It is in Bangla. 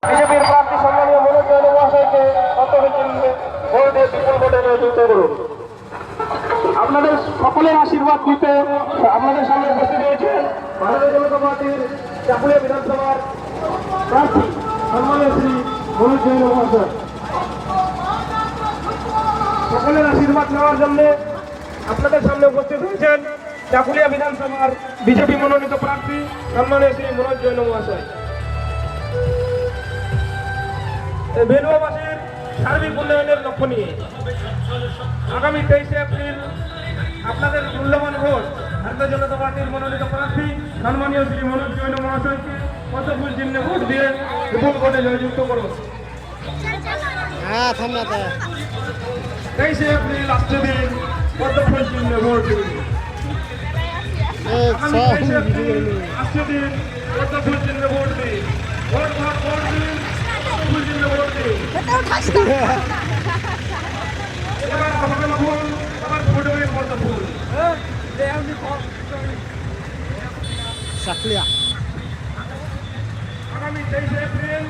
বিজেপির প্রার্থী সম্মানীয় মনোজ জৈন মহাশয়কে ভোট দিয়ে বিপুল ভোটে নিয়োজিত করুন। আপনাদের সকলের আশীর্বাদ দিতে আপনাদের সামনে উপস্থিত হয়েছেন ভারতীয় জনতা পার্টির চাকুলিয়া বিধানসভার প্রার্থী সম্মানীয় শ্রী মনোজ জৈন মহাশয়। সকলের আশীর্বাদ নেওয়ার জন্য আপনাদের সামনে উপস্থিত হয়েছেন চাকুলিয়া বিধানসভার বিজেপি মনোনীত প্রার্থী সম্মানীয় শ্রী মনোজ জৈন মহাশয়। বেলুয়াবাসীর সার্বিক উন্নয়নের লক্ষ্য নিয়ে আগামী 23শে এপ্রিল আপনাদের মূল্যবান ভোট ভারতীয় জনতা পার্টির মনোনীত প্রার্থী সম্মানীয় শ্রী মনোজ জৈন মহাশয়কে পদ্মফুল চিহ্নে ভোট দিয়ে বিপুল ভোটে জয়যুক্ত করুন। 23শে এপ্রিল আসছে দিন পদ্মফুল চিহ্নে ভোট দিন। আগামী 23শে এপ্রিল আসছে দিন পদ্মফুল চিহ্নে ভোট দিন। ভোট ভোট ভোট দিন, পদ্মফুল চিহ্নে ভোট দিন। এবার হবে না ভুল, আবার ভোট হবে পদ্মফুল। আগামী 23শে এপ্রিল